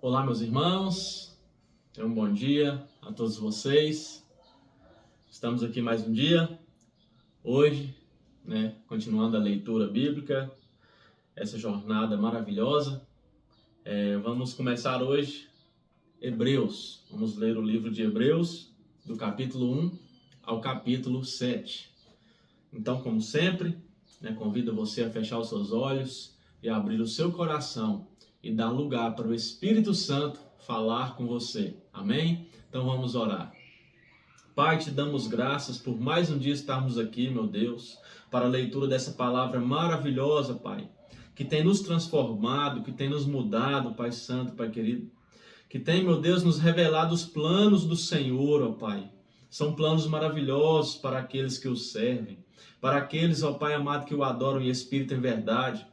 Olá, meus irmãos, um bom dia a todos vocês. Estamos aqui mais um dia, hoje, continuando a leitura bíblica, essa jornada maravilhosa. Vamos começar hoje Hebreus. Vamos ler o livro de Hebreus, do capítulo 1 ao capítulo 7. Então, como sempre, convido você a fechar os seus olhos e abrir o seu coração e dar lugar para o Espírito Santo falar com você. Amém? Então vamos orar. Pai, te damos graças por mais um dia estarmos aqui, meu Deus, para a leitura dessa palavra maravilhosa, Pai, que tem nos transformado, que tem nos mudado, Pai Santo, Pai querido, que tem, meu Deus, nos revelado os planos do Senhor, ó Pai. São planos maravilhosos para aqueles que o servem, para aqueles, ó Pai amado, que o adoram em espírito e em verdade.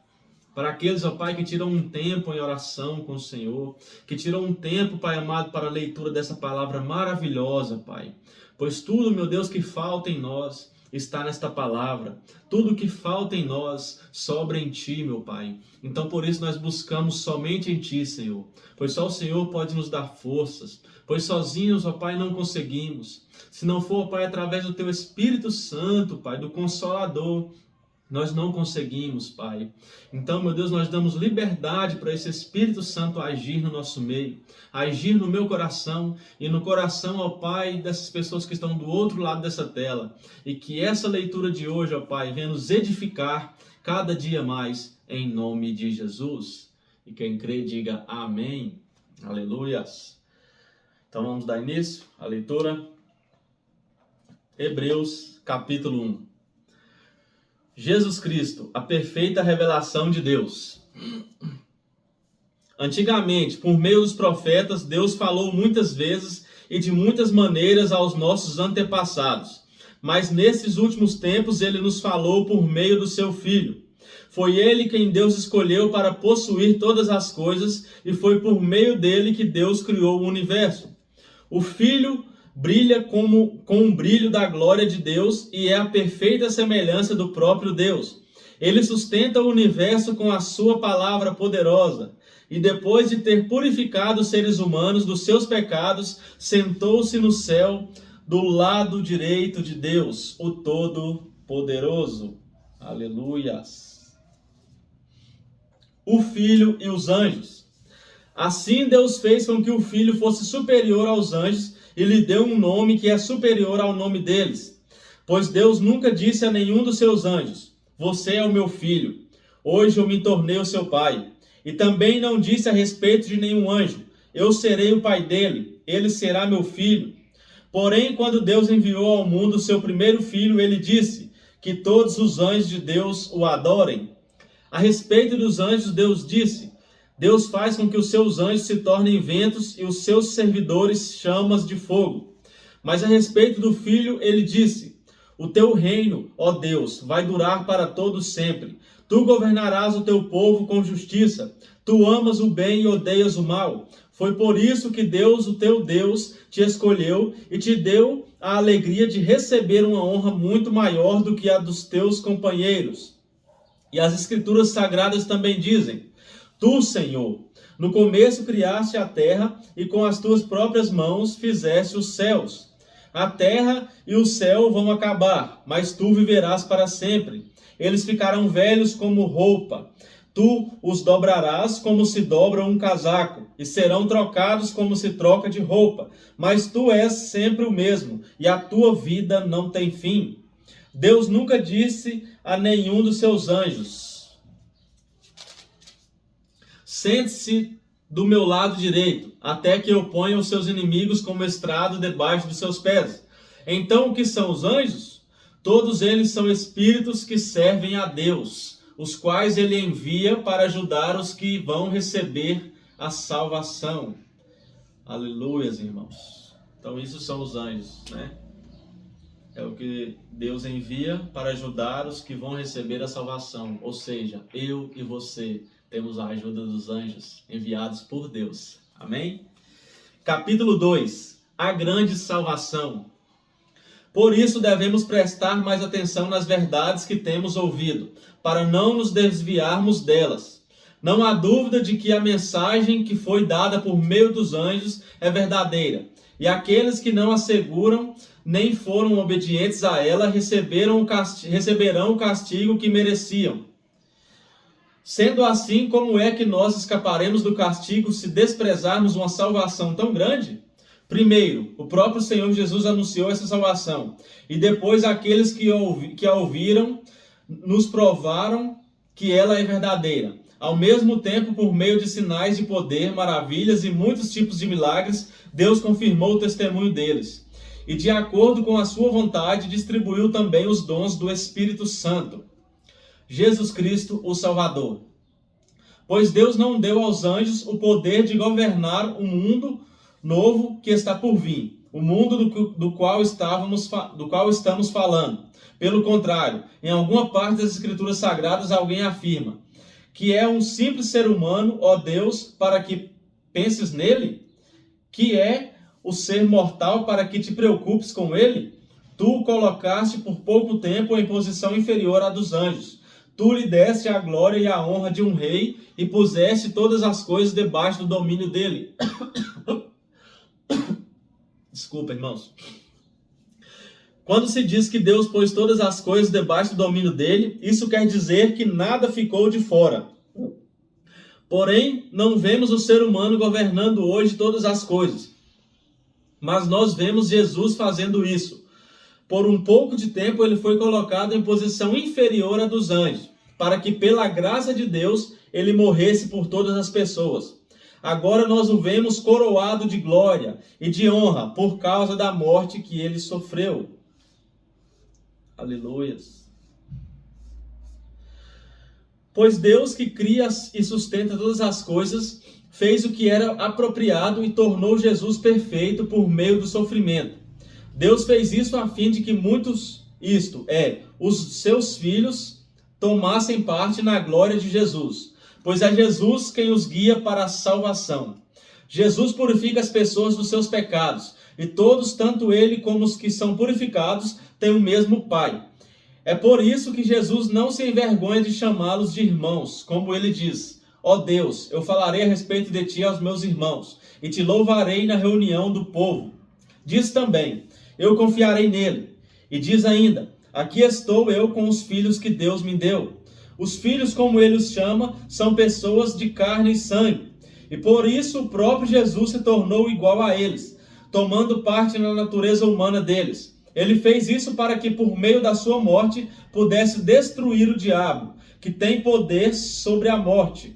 Para aqueles, ó Pai, que tiram um tempo em oração com o Senhor, que tiram um tempo, Pai amado, para a leitura dessa palavra maravilhosa, Pai. Pois tudo, meu Deus, que falta em nós está nesta palavra. Tudo que falta em nós sobra em Ti, meu Pai. Então, por isso, nós buscamos somente em Ti, Senhor. Pois só o Senhor pode nos dar forças. Pois sozinhos, ó Pai, não conseguimos. Se não for, ó Pai, através do Teu Espírito Santo, Pai, do Consolador, nós não conseguimos, Pai. Então, meu Deus, nós damos liberdade para esse Espírito Santo agir no nosso meio, agir no meu coração e no coração, ó Pai, dessas pessoas que estão do outro lado dessa tela. E que essa leitura de hoje, ó Pai, venha nos edificar cada dia mais, em nome de Jesus. E quem crê, diga amém. Aleluias. Então, vamos dar início à leitura. Hebreus, capítulo 1. Jesus Cristo, a perfeita revelação de Deus. Antigamente, por meio dos profetas, Deus falou muitas vezes e de muitas maneiras aos nossos antepassados. Mas nesses últimos tempos Ele nos falou por meio do seu Filho. Foi Ele quem Deus escolheu para possuir todas as coisas e foi por meio dele que Deus criou o universo. O Filho brilha com o brilho da glória de Deus e é a perfeita semelhança do próprio Deus. Ele sustenta o universo com a sua palavra poderosa e depois de ter purificado os seres humanos dos seus pecados, sentou-se no céu do lado direito de Deus, o Todo-Poderoso. Aleluias. O Filho e os anjos. Assim Deus fez com que o Filho fosse superior aos anjos e lhe deu um nome que é superior ao nome deles. Pois Deus nunca disse a nenhum dos seus anjos: você é o meu filho, hoje eu me tornei o seu pai. E também não disse a respeito de nenhum anjo: eu serei o pai dele, ele será meu filho. Porém, quando Deus enviou ao mundo o seu primeiro filho, ele disse que todos os anjos de Deus o adorem. A respeito dos anjos, Deus disse: Deus faz com que os seus anjos se tornem ventos e os seus servidores chamas de fogo. Mas a respeito do Filho, ele disse: o teu reino, ó Deus, vai durar para todos sempre. Tu governarás o teu povo com justiça. Tu amas o bem e odeias o mal. Foi por isso que Deus, o teu Deus, te escolheu e te deu a alegria de receber uma honra muito maior do que a dos teus companheiros. E as Escrituras Sagradas também dizem: Tu, Senhor, no começo criaste a terra e com as tuas próprias mãos fizeste os céus. A terra e o céu vão acabar, mas tu viverás para sempre. Eles ficarão velhos como roupa. Tu os dobrarás como se dobra um casaco, e serão trocados como se troca de roupa. Mas tu és sempre o mesmo, e a tua vida não tem fim. Deus nunca disse a nenhum dos seus anjos: sente-se do meu lado direito, até que eu ponha os seus inimigos como estrado debaixo dos seus pés. Então, o que são os anjos? Todos eles são espíritos que servem a Deus, os quais ele envia para ajudar os que vão receber a salvação. Aleluias, irmãos. Então, isso são os anjos, É o que Deus envia para ajudar os que vão receber a salvação. Ou seja, eu e você temos a ajuda dos anjos enviados por Deus. Amém? Capítulo 2. A grande salvação. Por isso devemos prestar mais atenção nas verdades que temos ouvido, para não nos desviarmos delas. Não há dúvida de que a mensagem que foi dada por meio dos anjos é verdadeira. E aqueles que não a seguram nem foram obedientes a ela receberão o castigo que mereciam. Sendo assim, como é que nós escaparemos do castigo se desprezarmos uma salvação tão grande? Primeiro, o próprio Senhor Jesus anunciou essa salvação. E depois aqueles que a ouviram nos provaram que ela é verdadeira. Ao mesmo tempo, por meio de sinais de poder, maravilhas e muitos tipos de milagres, Deus confirmou o testemunho deles. E de acordo com a sua vontade, distribuiu também os dons do Espírito Santo. Jesus Cristo, o Salvador. Pois Deus não deu aos anjos o poder de governar o mundo novo que está por vir, o mundo do qual estamos falando. Pelo contrário, em alguma parte das Escrituras Sagradas alguém afirma que é um simples ser humano, ó Deus, para que penses nele? Que é o ser mortal para que te preocupes com ele? Tu o colocaste por pouco tempo em posição inferior à dos anjos. Tu lhe deste a glória e a honra de um rei e puseste todas as coisas debaixo do domínio dele. Desculpa, irmãos. Quando se diz que Deus pôs todas as coisas debaixo do domínio dele, isso quer dizer que nada ficou de fora. Porém, não vemos o ser humano governando hoje todas as coisas. Mas nós vemos Jesus fazendo isso. Por um pouco de tempo ele foi colocado em posição inferior à dos anjos, para que pela graça de Deus ele morresse por todas as pessoas. Agora nós o vemos coroado de glória e de honra por causa da morte que ele sofreu. Aleluias. Pois Deus, que cria e sustenta todas as coisas, fez o que era apropriado e tornou Jesus perfeito por meio do sofrimento. Deus fez isso a fim de que muitos, os seus filhos, tomassem parte na glória de Jesus. Pois é Jesus quem os guia para a salvação. Jesus purifica as pessoas dos seus pecados, e todos, tanto ele como os que são purificados, têm o mesmo Pai. É por isso que Jesus não se envergonha de chamá-los de irmãos, como ele diz: ó Deus, eu falarei a respeito de ti aos meus irmãos, e te louvarei na reunião do povo. Diz também: eu confiarei nele. E diz ainda: aqui estou eu com os filhos que Deus me deu. Os filhos, como ele os chama, são pessoas de carne e sangue. E por isso o próprio Jesus se tornou igual a eles, tomando parte na natureza humana deles. Ele fez isso para que, por meio da sua morte, pudesse destruir o diabo, que tem poder sobre a morte.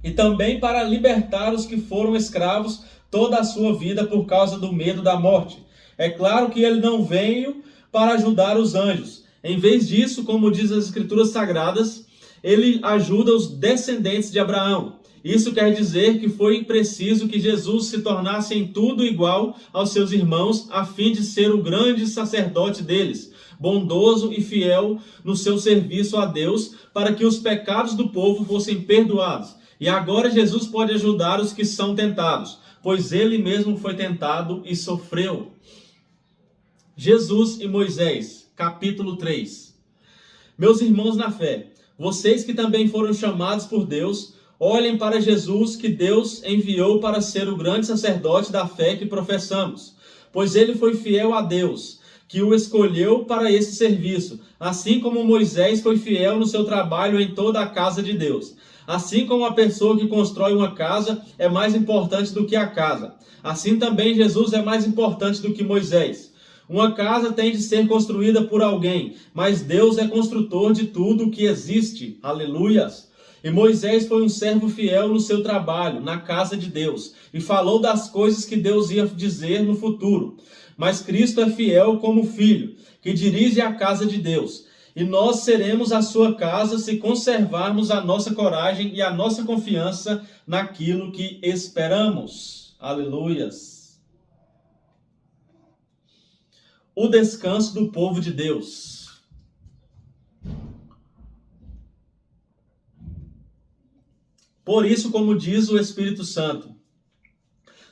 E também para libertar os que foram escravos toda a sua vida por causa do medo da morte. É claro que ele não veio para ajudar os anjos. Em vez disso, como diz as Escrituras Sagradas, ele ajuda os descendentes de Abraão. Isso quer dizer que foi preciso que Jesus se tornasse em tudo igual aos seus irmãos, a fim de ser o grande sacerdote deles, bondoso e fiel no seu serviço a Deus, para que os pecados do povo fossem perdoados. E agora Jesus pode ajudar os que são tentados, pois ele mesmo foi tentado e sofreu. Jesus e Moisés, capítulo 3. Meus irmãos na fé, vocês que também foram chamados por Deus, olhem para Jesus, que Deus enviou para ser o grande sacerdote da fé que professamos, pois ele foi fiel a Deus, que o escolheu para esse serviço, assim como Moisés foi fiel no seu trabalho em toda a casa de Deus. Assim como a pessoa que constrói uma casa é mais importante do que a casa, assim também Jesus é mais importante do que Moisés. Uma casa tem de ser construída por alguém, mas Deus é construtor de tudo o que existe. Aleluias! E Moisés foi um servo fiel no seu trabalho, na casa de Deus, e falou das coisas que Deus ia dizer no futuro. Mas Cristo é fiel como filho, que dirige a casa de Deus. E nós seremos a sua casa se conservarmos a nossa coragem e a nossa confiança naquilo que esperamos. Aleluias! O descanso do povo de Deus. Por isso, como diz o Espírito Santo,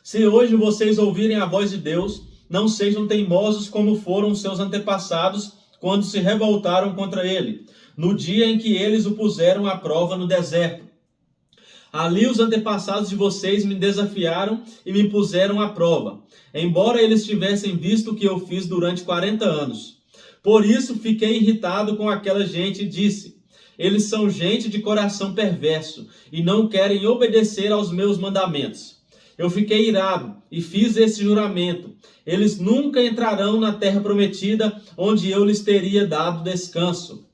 se hoje vocês ouvirem a voz de Deus, não sejam teimosos como foram seus antepassados quando se revoltaram contra ele, no dia em que eles o puseram à prova no deserto. Ali os antepassados de vocês me desafiaram e me puseram à prova, embora eles tivessem visto o que eu fiz durante 40 anos. Por isso fiquei irritado com aquela gente e disse: eles são gente de coração perverso e não querem obedecer aos meus mandamentos. Eu fiquei irado e fiz esse juramento: eles nunca entrarão na terra prometida, onde eu lhes teria dado descanso.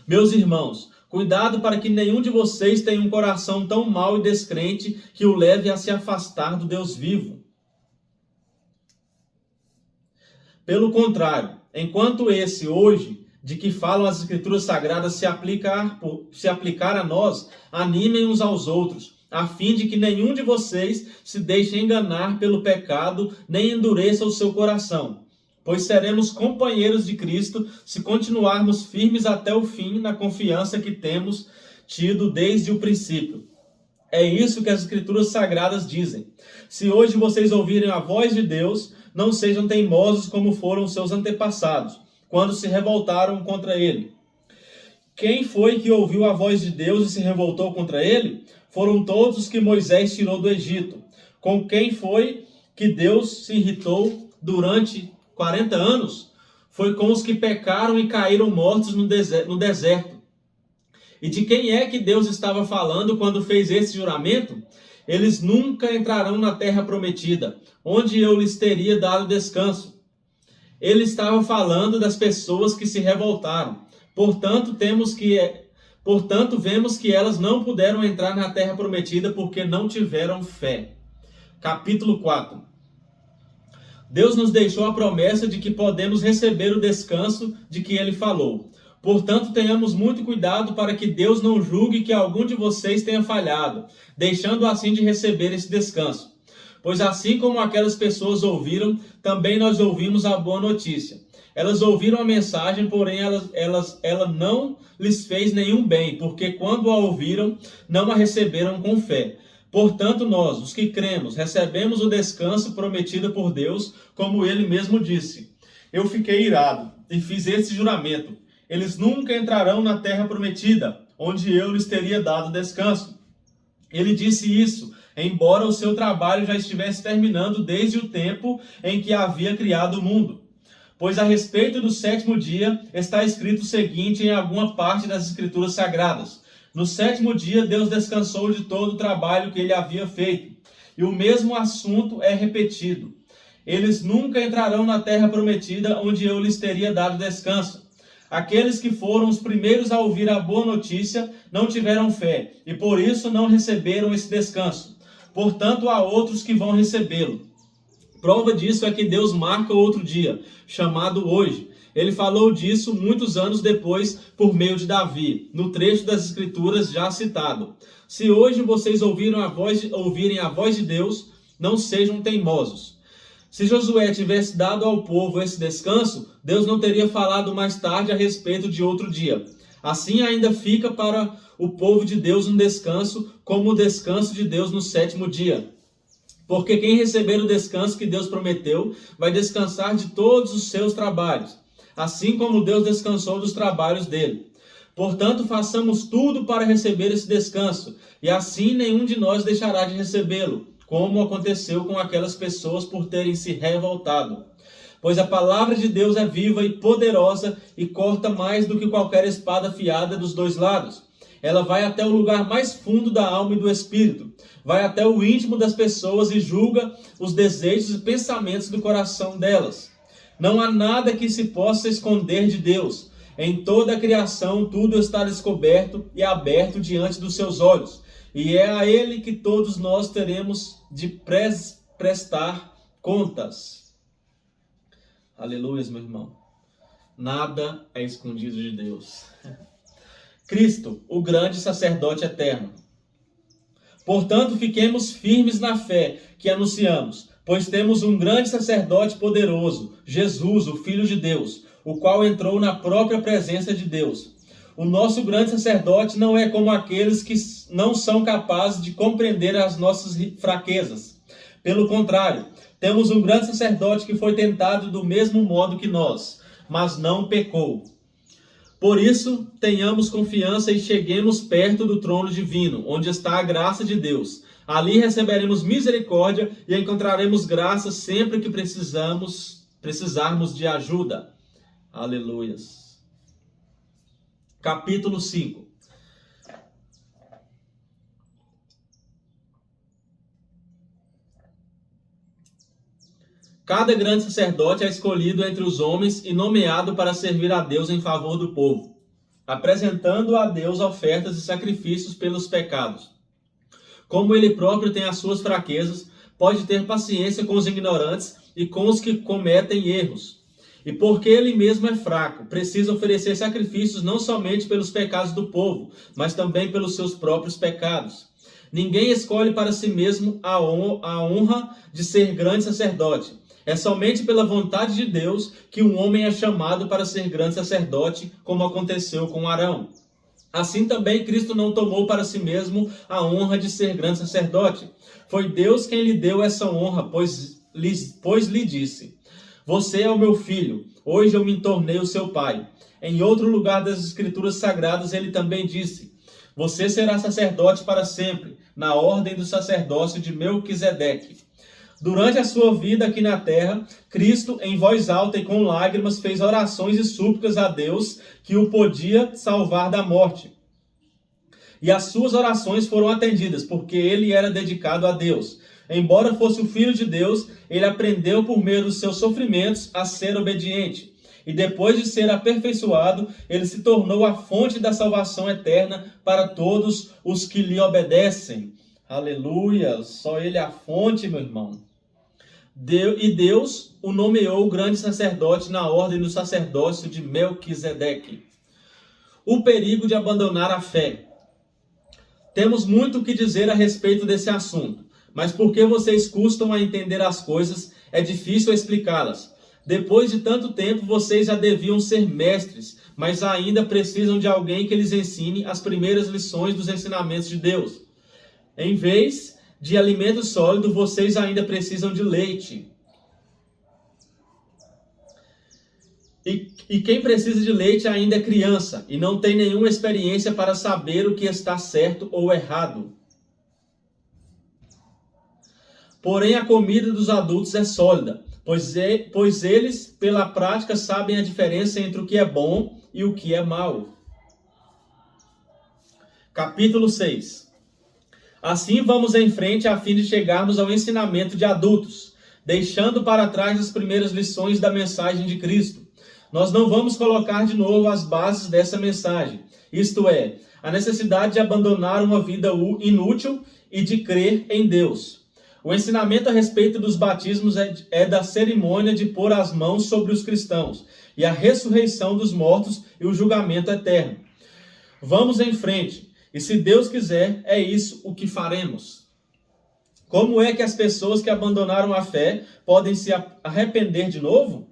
Meus irmãos, cuidado para que nenhum de vocês tenha um coração tão mau e descrente que o leve a se afastar do Deus vivo. Pelo contrário, enquanto esse hoje, de que falam as Escrituras Sagradas, se aplicar a nós, animem uns aos outros, a fim de que nenhum de vocês se deixe enganar pelo pecado, nem endureça o seu coração. Pois seremos companheiros de Cristo se continuarmos firmes até o fim na confiança que temos tido desde o princípio. É isso que as Escrituras Sagradas dizem. Se hoje vocês ouvirem a voz de Deus, não sejam teimosos como foram seus antepassados, quando se revoltaram contra ele. Quem foi que ouviu a voz de Deus e se revoltou contra ele? Foram todos os que Moisés tirou do Egito. Com quem foi que Deus se irritou durante 40 anos? Foi com os que pecaram e caíram mortos no deserto. E de quem é que Deus estava falando quando fez esse juramento? Eles nunca entrarão na terra prometida, onde eu lhes teria dado descanso. Ele estava falando das pessoas que se revoltaram. Portanto, vemos que elas não puderam entrar na terra prometida porque não tiveram fé. Capítulo 4. Deus nos deixou a promessa de que podemos receber o descanso de que ele falou. Portanto, tenhamos muito cuidado para que Deus não julgue que algum de vocês tenha falhado, deixando assim de receber esse descanso. Pois assim como aquelas pessoas ouviram, também nós ouvimos a boa notícia. Elas ouviram a mensagem, porém ela não lhes fez nenhum bem, porque quando a ouviram, não a receberam com fé. Portanto, nós, os que cremos, recebemos o descanso prometido por Deus, como ele mesmo disse: eu fiquei irado e fiz esse juramento: eles nunca entrarão na terra prometida, onde eu lhes teria dado descanso. Ele disse isso, embora o seu trabalho já estivesse terminando desde o tempo em que havia criado o mundo. Pois a respeito do sétimo dia está escrito o seguinte em alguma parte das Escrituras Sagradas: no sétimo dia Deus descansou de todo o trabalho que ele havia feito. E o mesmo assunto é repetido: eles nunca entrarão na terra prometida, onde eu lhes teria dado descanso. Aqueles que foram os primeiros a ouvir a boa notícia não tiveram fé, e por isso não receberam esse descanso. Portanto, há outros que vão recebê-lo. Prova disso é que Deus marca outro dia, chamado hoje. Ele falou disso muitos anos depois, por meio de Davi, no trecho das Escrituras já citado. Se hoje vocês ouvirem a voz de Deus, não sejam teimosos. Se Josué tivesse dado ao povo esse descanso, Deus não teria falado mais tarde a respeito de outro dia. Assim ainda fica para o povo de Deus um descanso, como o descanso de Deus no sétimo dia. Porque quem receber o descanso que Deus prometeu, vai descansar de todos os seus trabalhos, assim como Deus descansou dos trabalhos dele. Portanto, façamos tudo para receber esse descanso, e assim nenhum de nós deixará de recebê-lo, como aconteceu com aquelas pessoas por terem se revoltado. Pois a palavra de Deus é viva e poderosa e corta mais do que qualquer espada afiada dos dois lados. Ela vai até o lugar mais fundo da alma e do espírito, vai até o íntimo das pessoas e julga os desejos e pensamentos do coração delas. Não há nada que se possa esconder de Deus. Em toda a criação tudo está descoberto e aberto diante dos seus olhos. E é a ele que todos nós teremos de prestar contas. Aleluia, meu irmão. Nada é escondido de Deus. Cristo, o grande sacerdote eterno. Portanto, fiquemos firmes na fé que anunciamos, pois temos um grande sacerdote poderoso, Jesus, o Filho de Deus, o qual entrou na própria presença de Deus. O nosso grande sacerdote não é como aqueles que não são capazes de compreender as nossas fraquezas. Pelo contrário, temos um grande sacerdote que foi tentado do mesmo modo que nós, mas não pecou. Por isso, tenhamos confiança e cheguemos perto do trono divino, onde está a graça de Deus. Ali receberemos misericórdia e encontraremos graça sempre que precisarmos de ajuda. Aleluias. Capítulo 5. Cada grande sacerdote é escolhido entre os homens e nomeado para servir a Deus em favor do povo, apresentando a Deus ofertas e sacrifícios pelos pecados. Como ele próprio tem as suas fraquezas, pode ter paciência com os ignorantes e com os que cometem erros. E porque ele mesmo é fraco, precisa oferecer sacrifícios não somente pelos pecados do povo, mas também pelos seus próprios pecados. Ninguém escolhe para si mesmo a honra de ser grande sacerdote. É somente pela vontade de Deus que um homem é chamado para ser grande sacerdote, como aconteceu com Arão. Assim também Cristo não tomou para si mesmo a honra de ser grande sacerdote. Foi Deus quem lhe deu essa honra, pois lhe disse: "Você é o meu filho, hoje eu me tornei o seu pai." Em outro lugar das Escrituras Sagradas ele também disse: "Você será sacerdote para sempre, na ordem do sacerdócio de Melquisedeque." Durante a sua vida aqui na terra, Cristo, em voz alta e com lágrimas, fez orações e súplicas a Deus que o podia salvar da morte. E as suas orações foram atendidas, porque ele era dedicado a Deus. Embora fosse o Filho de Deus, ele aprendeu por meio dos seus sofrimentos a ser obediente. E depois de ser aperfeiçoado, ele se tornou a fonte da salvação eterna para todos os que lhe obedecem. Aleluia! Só ele é a fonte, meu irmão. E Deus o nomeou grande sacerdote na ordem do sacerdócio de Melquisedeque. O perigo de abandonar a fé. Temos muito o que dizer a respeito desse assunto, mas porque vocês custam a entender as coisas, é difícil explicá-las. Depois de tanto tempo, vocês já deviam ser mestres, mas ainda precisam de alguém que lhes ensine as primeiras lições dos ensinamentos de Deus. Em vez de alimento sólido, vocês ainda precisam de leite. E quem precisa de leite ainda é criança e não tem nenhuma experiência para saber o que está certo ou errado. Porém, a comida dos adultos é sólida, pois eles, pela prática, sabem a diferença entre o que é bom e o que é mau. Capítulo 6. Assim vamos em frente a fim de chegarmos ao ensinamento de adultos, deixando para trás as primeiras lições da mensagem de Cristo. Nós não vamos colocar de novo as bases dessa mensagem, isto é, a necessidade de abandonar uma vida inútil e de crer em Deus. O ensinamento a respeito dos batismos é da cerimônia de pôr as mãos sobre os cristãos, e a ressurreição dos mortos e o julgamento eterno. Vamos em frente. E se Deus quiser, é isso o que faremos. Como é que as pessoas que abandonaram a fé podem se arrepender de novo?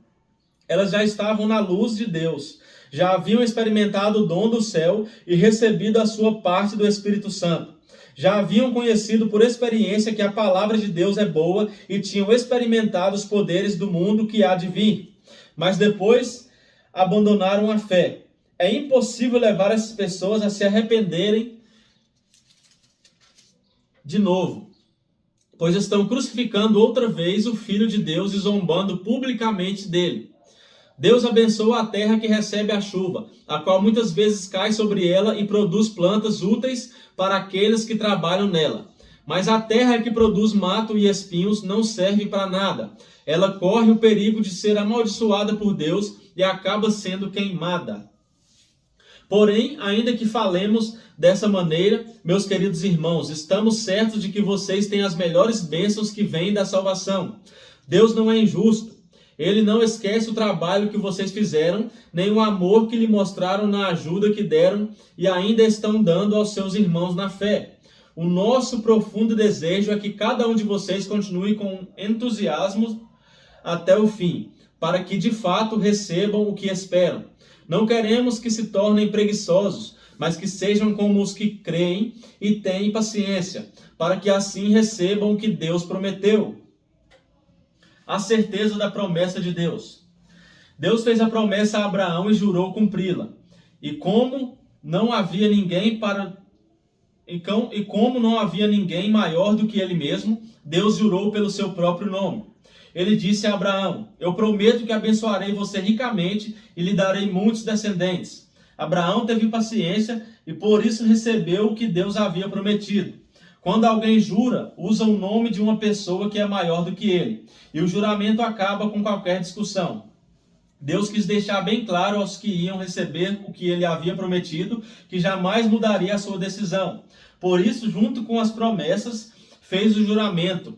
Elas já estavam na luz de Deus, já haviam experimentado o dom do céu e recebido a sua parte do Espírito Santo. Já haviam conhecido por experiência que a palavra de Deus é boa e tinham experimentado os poderes do mundo que há de vir. Mas depois abandonaram a fé. É impossível levar essas pessoas a se arrependerem de novo, pois estão crucificando outra vez o Filho de Deus e zombando publicamente dele. Deus abençoa a terra que recebe a chuva, a qual muitas vezes cai sobre ela e produz plantas úteis para aqueles que trabalham nela. Mas a terra que produz mato e espinhos não serve para nada. Ela corre o perigo de ser amaldiçoada por Deus e acaba sendo queimada. Porém, ainda que falemos dessa maneira, meus queridos irmãos, estamos certos de que vocês têm as melhores bênçãos que vêm da salvação. Deus não é injusto. Ele não esquece o trabalho que vocês fizeram, nem o amor que lhe mostraram na ajuda que deram e ainda estão dando aos seus irmãos na fé. O nosso profundo desejo é que cada um de vocês continue com entusiasmo até o fim, para que de fato recebam o que esperam. Não queremos que se tornem preguiçosos, mas que sejam como os que creem e têm paciência, para que assim recebam o que Deus prometeu. A certeza da promessa de Deus. Deus fez a promessa a Abraão e jurou cumpri-la. E como não havia ninguém maior do que ele mesmo, Deus jurou pelo seu próprio nome. Ele disse a Abraão: eu prometo que abençoarei você ricamente e lhe darei muitos descendentes. Abraão teve paciência e por isso recebeu o que Deus havia prometido. Quando alguém jura, usa o nome de uma pessoa que é maior do que ele, e o juramento acaba com qualquer discussão. Deus quis deixar bem claro aos que iam receber o que ele havia prometido, que jamais mudaria a sua decisão. Por isso, junto com as promessas, fez o juramento.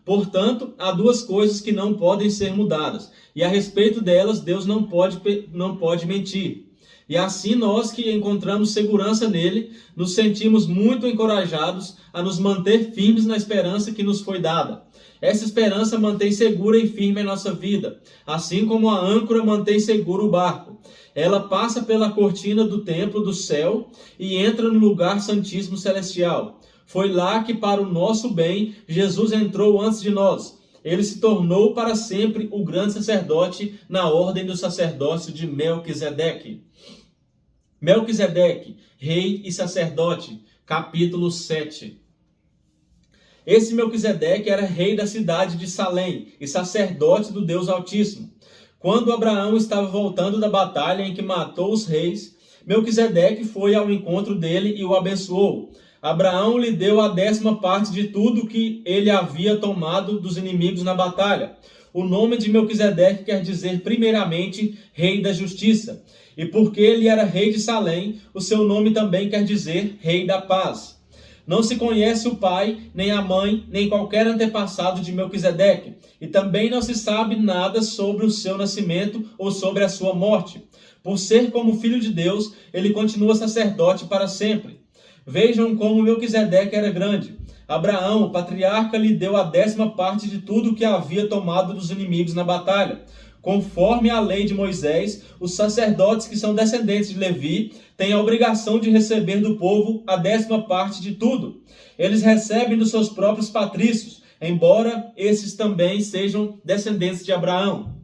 Portanto, há duas coisas que não podem ser mudadas, e a respeito delas, Deus não pode mentir. E assim nós que encontramos segurança nele, nos sentimos muito encorajados a nos manter firmes na esperança que nos foi dada. Essa esperança mantém segura e firme a nossa vida, assim como a âncora mantém seguro o barco. Ela passa pela cortina do templo do céu e entra no lugar santíssimo celestial. Foi lá que, para o nosso bem, Jesus entrou antes de nós. Ele se tornou para sempre o grande sacerdote na ordem do sacerdócio de Melquisedeque. Melquisedeque, rei e sacerdote, capítulo 7. Esse Melquisedeque era rei da cidade de Salém e sacerdote do Deus Altíssimo. Quando Abraão estava voltando da batalha em que matou os reis, Melquisedeque foi ao encontro dele e o abençoou. Abraão lhe deu a 10ª parte de tudo que ele havia tomado dos inimigos na batalha. O nome de Melquisedeque quer dizer, primeiramente, rei da justiça. E porque ele era rei de Salém, o seu nome também quer dizer rei da paz. Não se conhece o pai, nem a mãe, nem qualquer antepassado de Melquisedeque. E também não se sabe nada sobre o seu nascimento ou sobre a sua morte. Por ser como filho de Deus, ele continua sacerdote para sempre. Vejam como Melquisedeque era grande. Abraão, o patriarca, lhe deu a 10ª parte de tudo que havia tomado dos inimigos na batalha. Conforme a lei de Moisés, os sacerdotes que são descendentes de Levi têm a obrigação de receber do povo a 10ª parte de tudo. Eles recebem dos seus próprios patrícios, embora esses também sejam descendentes de Abraão.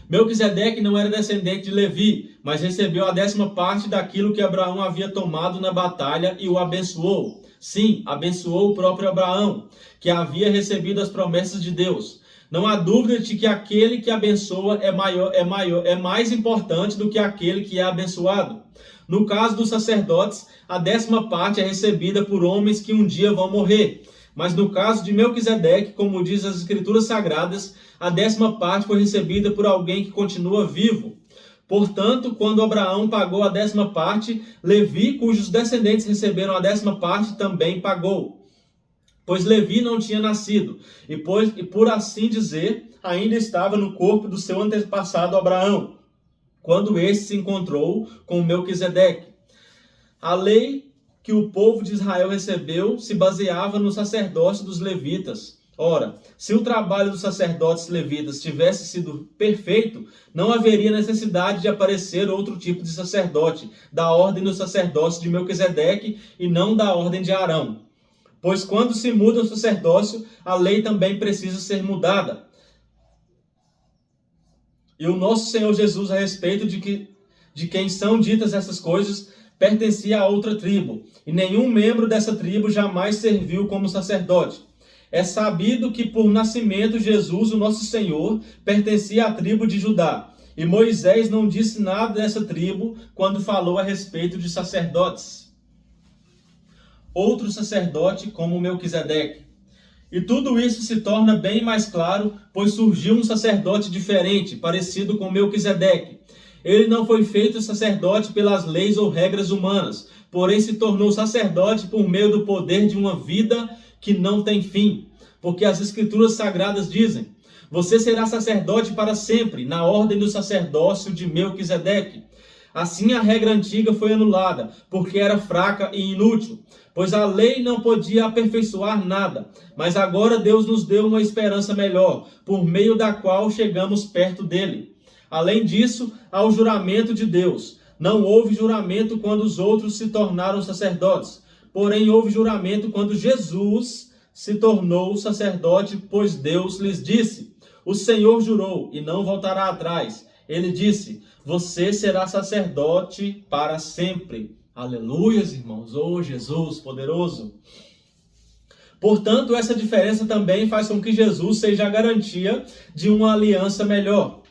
Melquisedeque não era descendente de Levi, mas recebeu a 10ª parte daquilo que Abraão havia tomado na batalha e o abençoou. Sim, abençoou o próprio Abraão, que havia recebido as promessas de Deus. Não há dúvida de que aquele que abençoa é mais importante do que aquele que é abençoado. No caso dos sacerdotes, a 10ª parte é recebida por homens que um dia vão morrer. Mas no caso de Melquisedeque, como diz as Escrituras Sagradas, a 10ª parte foi recebida por alguém que continua vivo. Portanto, quando Abraão pagou a 10ª parte, Levi, cujos descendentes receberam a 10ª parte, também pagou. Pois Levi não tinha nascido, e por assim dizer, ainda estava no corpo do seu antepassado Abraão, quando este se encontrou com Melquisedeque. A lei que o povo de Israel recebeu se baseava no sacerdócio dos levitas. Ora, se o trabalho dos sacerdotes levitas tivesse sido perfeito, não haveria necessidade de aparecer outro tipo de sacerdote, da ordem do sacerdócio de Melquisedeque e não da ordem de Arão. Pois quando se muda o sacerdócio, a lei também precisa ser mudada. E o nosso Senhor Jesus, a respeito de quem são ditas essas coisas, pertencia a outra tribo, e nenhum membro dessa tribo jamais serviu como sacerdote. É sabido que por nascimento Jesus, o nosso Senhor, pertencia à tribo de Judá, e Moisés não disse nada dessa tribo quando falou a respeito de sacerdotes. Outro sacerdote como Melquisedeque. E tudo isso se torna bem mais claro, pois surgiu um sacerdote diferente, parecido com Melquisedeque. Ele não foi feito sacerdote pelas leis ou regras humanas, porém se tornou sacerdote por meio do poder de uma vida que não tem fim. Porque as Escrituras Sagradas dizem: você será sacerdote para sempre, na ordem do sacerdócio de Melquisedeque. Assim a regra antiga foi anulada, porque era fraca e inútil, pois a lei não podia aperfeiçoar nada. Mas agora Deus nos deu uma esperança melhor, por meio da qual chegamos perto dele. Além disso, há o juramento de Deus. Não houve juramento quando os outros se tornaram sacerdotes, porém houve juramento quando Jesus se tornou sacerdote, pois Deus lhes disse: o Senhor jurou e não voltará atrás. Ele disse: você será sacerdote para sempre. Aleluias, irmãos. Oh, Jesus poderoso. Portanto, essa diferença também faz com que Jesus seja a garantia de uma aliança melhor.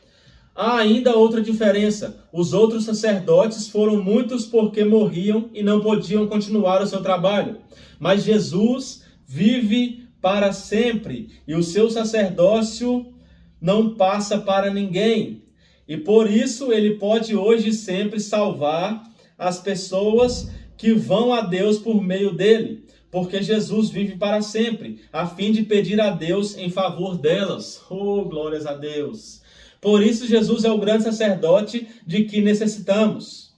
Há ainda outra diferença. Os outros sacerdotes foram muitos porque morriam e não podiam continuar o seu trabalho. Mas Jesus vive para sempre e o seu sacerdócio não passa para ninguém. E por isso ele pode hoje e sempre salvar as pessoas que vão a Deus por meio dele. Porque Jesus vive para sempre, a fim de pedir a Deus em favor delas. Oh, glórias a Deus! Por isso Jesus é o grande sacerdote de que necessitamos.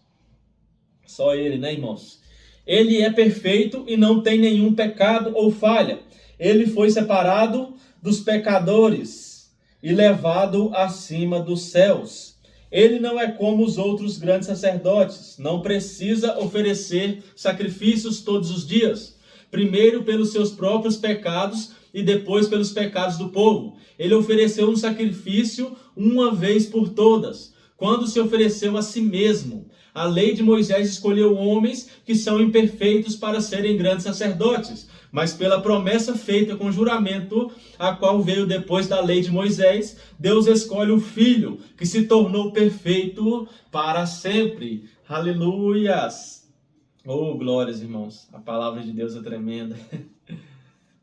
Só ele, né, irmãos? Ele é perfeito e não tem nenhum pecado ou falha. Ele foi separado dos pecadores e levado acima dos céus. Ele não é como os outros grandes sacerdotes. Não precisa oferecer sacrifícios todos os dias. Primeiro pelos seus próprios pecados e depois pelos pecados do povo. Ele ofereceu um sacrifício uma vez por todas, quando se ofereceu a si mesmo. A lei de Moisés escolheu homens que são imperfeitos para serem grandes sacerdotes, mas pela promessa feita com juramento, a qual veio depois da lei de Moisés, Deus escolhe o Filho, que se tornou perfeito para sempre. Aleluias! Oh, glórias, irmãos. A palavra de Deus é tremenda.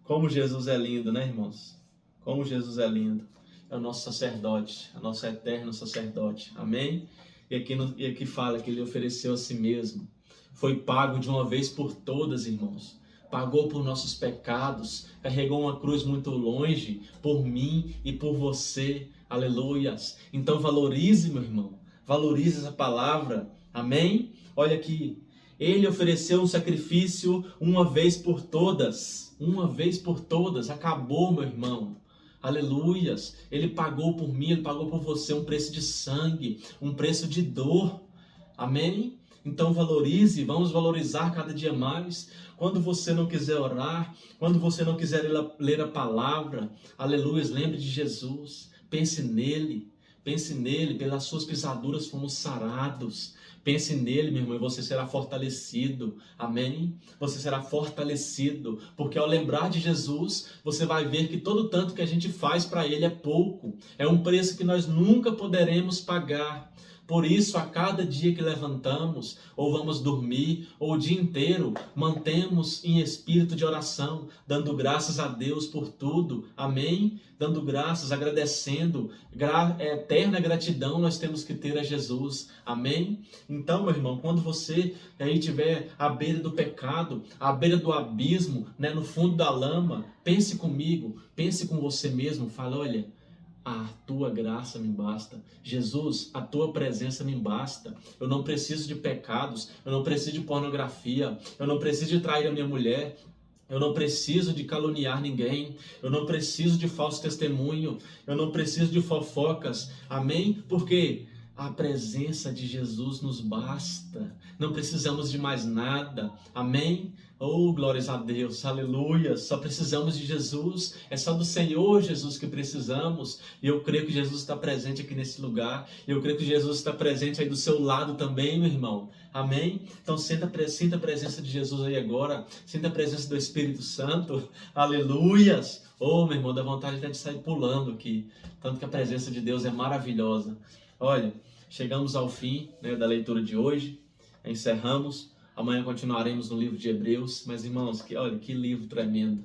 Como Jesus é lindo, né, irmãos? Como Jesus é lindo. É o nosso sacerdote, é o nosso eterno sacerdote. Amém? E aqui fala que ele ofereceu a si mesmo. Foi pago de uma vez por todas, irmãos. Pagou por nossos pecados. Carregou uma cruz muito longe por mim e por você. Aleluias. Então valorize, meu irmão. Valorize essa palavra. Amém? Olha aqui. Ele ofereceu um sacrifício uma vez por todas. Uma vez por todas. Acabou, meu irmão. Aleluias. Ele pagou por mim, ele pagou por você um preço de sangue, um preço de dor. Amém? Então valorize, vamos valorizar cada dia mais. Quando você não quiser orar, quando você não quiser ler a palavra, aleluias, lembre de Jesus. Pense nele, pelas suas pisaduras fomos sarados. Pense nele, meu irmão, e você será fortalecido. Amém? Você será fortalecido, porque ao lembrar de Jesus, você vai ver que todo tanto que a gente faz para ele é pouco. É um preço que nós nunca poderemos pagar. Por isso, a cada dia que levantamos, ou vamos dormir, ou o dia inteiro, mantemos em espírito de oração, dando graças a Deus por tudo. Amém? Dando graças, agradecendo. Eterna gratidão nós temos que ter a Jesus. Amém? Então, meu irmão, quando você aí estiver à beira do pecado, à beira do abismo, né, no fundo da lama, pense comigo, pense com você mesmo, fala, olha, a tua graça me basta. Jesus, a tua presença me basta. Eu não preciso de pecados, eu não preciso de pornografia, eu não preciso de trair a minha mulher, eu não preciso de caluniar ninguém, eu não preciso de falso testemunho, eu não preciso de fofocas. Amém? Porque a presença de Jesus nos basta. Não precisamos de mais nada. Amém? Oh, glórias a Deus, aleluia. Só precisamos de Jesus. É só do Senhor Jesus que precisamos. E eu creio que Jesus está presente aqui nesse lugar. E eu creio que Jesus está presente aí do seu lado também, meu irmão. Amém? Então sinta a presença de Jesus aí agora. Sinta a presença do Espírito Santo. Aleluias. Oh, meu irmão, dá vontade de sair pulando aqui. Tanto que a presença de Deus é maravilhosa. Olha, chegamos ao fim, né, da leitura de hoje. Encerramos. Amanhã continuaremos no livro de Hebreus. Mas, irmãos, olha, que livro tremendo.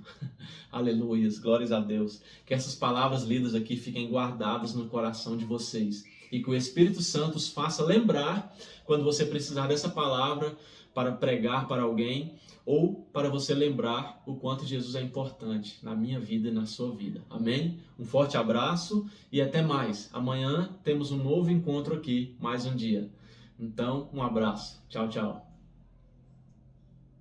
Aleluias, glórias a Deus. Que essas palavras lidas aqui fiquem guardadas no coração de vocês. E que o Espírito Santo os faça lembrar, quando você precisar dessa palavra, para pregar para alguém, ou para você lembrar o quanto Jesus é importante na minha vida e na sua vida. Amém? Um forte abraço e até mais. Amanhã temos um novo encontro aqui, mais um dia. Então, um abraço. Tchau, tchau.